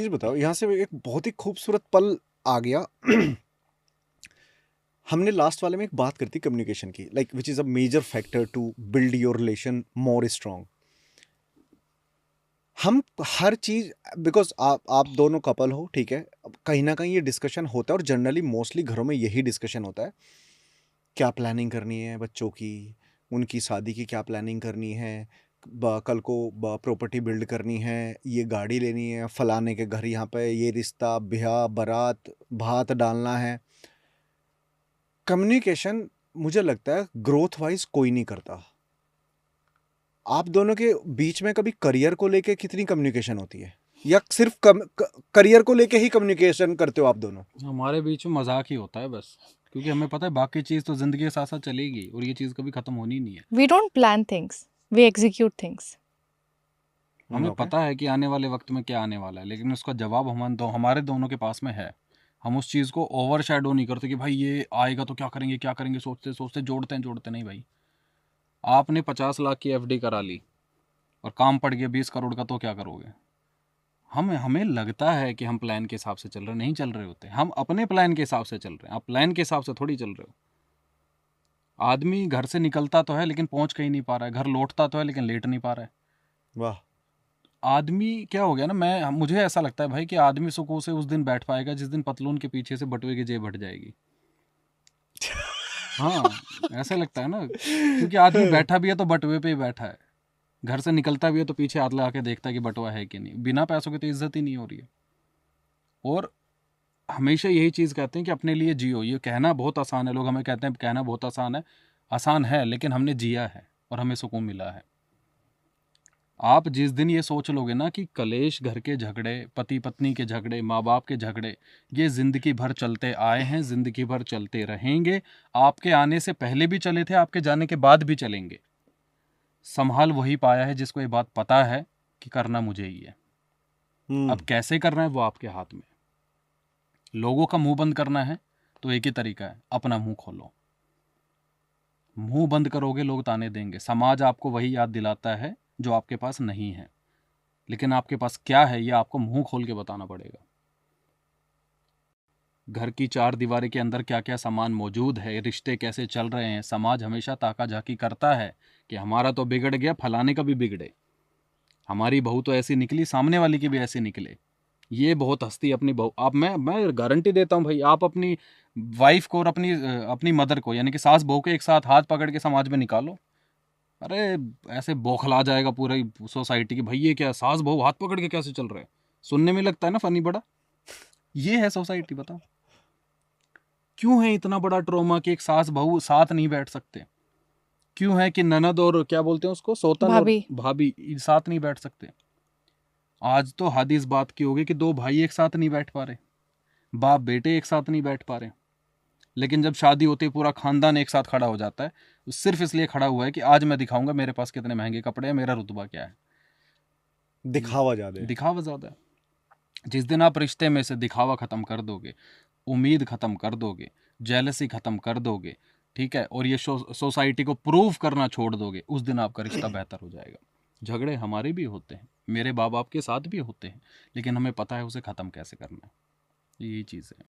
चीज बताओ, यहाँ से एक बहुत ही खूबसूरत पल आ गया। हमने लास्ट वाले में एक बात करी थी कम्युनिकेशन की, like which is a major factor to build your relation more strong. हम हर चीज, बिकॉज आप दोनों कपल हो, ठीक है, अब कहीं ना कहीं ये डिस्कशन होता है, और जनरली मोस्टली घरों में यही डिस्कशन होता है, क्या प्लानिंग करनी है बच्चों की, उनकी शादी की क्या प्लानिंग करनी है, कल को प्रॉपर्टी बिल्ड करनी है, ये गाड़ी लेनी है, फलाने के घर यहाँ पे ये रिश्ता ब्याह बारात भात डालना है। कम्युनिकेशन मुझे लगता है ग्रोथ वाइज कोई नहीं करता। आप दोनों के बीच में कभी करियर को लेके कितनी कम्युनिकेशन होती है, या सिर्फ करियर को लेके ही कम्युनिकेशन करते हो आप दोनों? हमारे बीच में मजाक ही होता है बस, क्योंकि हमें पता है बाकी चीज़ तो ज़िंदगी के साथ साथ चलेगी और ये चीज़ कभी ख़त्म होनी नहीं है। We don't plan things, we execute things. हमें ओके। पता है कि आने वाले वक्त में क्या आने वाला है, लेकिन उसका जवाब हमारे दोनों के पास में है। हम उस चीज़ को ओवर शैडो नहीं करते कि भाई ये आएगा तो क्या करेंगे, सोचते सोचते जोड़ते नहीं भाई। आपने 50 लाख की एफडी करा ली और काम पड़ गया 20 करोड़ का, तो क्या करोगे? हमें लगता है कि हम प्लान के हिसाब से चल रहे, नहीं चल रहे होते। हम अपने प्लान के हिसाब से चल रहे हैं, आप प्लान के हिसाब से थोड़ी चल रहे हो। आदमी घर से निकलता तो है लेकिन पहुंच कहीं नहीं पा रहा है, घर लौटता तो है लेकिन लेट नहीं पा रहा है। वाह। आदमी क्या हो गया ना, मुझे ऐसा लगता है भाई कि आदमी सुकून से उस दिन बैठ पाएगा जिस दिन पतलून के पीछे से बटुए की जेब हट जाएगी। हाँ, ऐसा लगता है ना, क्योंकि आदमी बैठा भी है तो बटुए पे ही बैठा है, घर से निकलता भी है तो पीछे हाथ लगा के देखता है कि बटुआ है कि नहीं। बिना पैसों के तो इज्जत ही नहीं हो रही है। और हमेशा यही चीज़ कहते हैं कि अपने लिए जियो। ये कहना बहुत आसान है, लोग हमें कहते हैं कहना बहुत आसान है, लेकिन हमने जिया है और हमें सुकून मिला है। आप जिस दिन ये सोच लोगे ना कि कलेश, घर के झगड़े, पति पत्नी के झगड़े, माँ बाप के झगड़े, ये ज़िंदगी भर चलते आए हैं, ज़िंदगी भर चलते रहेंगे, आपके आने से पहले भी चले थे, आपके जाने के बाद भी चलेंगे, संभाल वही पाया है जिसको ये बात पता है कि करना मुझे ही है। अब कैसे करना है वो आपके हाथ में। लोगों का मुंह बंद करना है तो एक ही तरीका है, अपना मुंह खोलो। मुंह बंद करोगे लोग ताने देंगे, समाज आपको वही याद दिलाता है जो आपके पास नहीं है, लेकिन आपके पास क्या है ये आपको मुंह खोल के बताना पड़ेगा। घर की चार दीवारी के अंदर क्या क्या सामान मौजूद है, रिश्ते कैसे चल रहे हैं, समाज हमेशा ताका झाकी करता है कि हमारा तो बिगड़ गया, फलाने का भी बिगड़े, हमारी बहू तो ऐसी निकली, सामने वाली की भी ऐसी निकले। ये बहुत हस्ती अपनी बहू, आप मैं गारंटी देता हूँ भाई, आप अपनी वाइफ को और अपनी मदर को, यानी कि सास बहू के एक साथ हाथ पकड़ के समाज में निकालो, अरे ऐसे बौखला जाएगा पूरी सोसाइटी की, भाई ये क्या सास बहू हाथ पकड़ के कैसे चल रहे हैं। सुनने में लगता है ना फनी, बड़ा ये है सोसाइटी। बताओ क्यों है इतना बड़ा ट्रॉमा कि एक सास बहू साथ नहीं बैठ सकते? क्यों है कि ननद और क्या बोलते हैं उसको, सोतन और भाभी। भाभी साथ नहीं बैठ सकते? आज तो हद इस बात की होगी कि दो भाई एक साथ नहीं बैठ पा रहे, बाप बेटे एक साथ नहीं बैठ पा रहे, लेकिन जब शादी होती है पूरा खानदान एक साथ खड़ा हो जाता है। सिर्फ इसलिए खड़ा हुआ है कि आज मैं दिखाऊंगा मेरे पास कितने महंगे कपड़े हैं, मेरा रुतबा क्या है। दिखावा ज्यादा है। दिखावा ज़्यादा है। जिस दिन आप रिश्ते में से दिखावा ख़त्म कर दोगे, उम्मीद ख़त्म कर दोगे, जेलसी ख़त्म कर दोगे, ठीक है, और ये सोसाइटी को प्रूव करना छोड़ दोगे, उस दिन आपका रिश्ता बेहतर हो जाएगा। झगड़े हमारे भी होते हैं, मेरे बाप के साथ भी होते हैं, लेकिन हमें पता है उसे ख़त्म कैसे करना है। यही चीज़ है।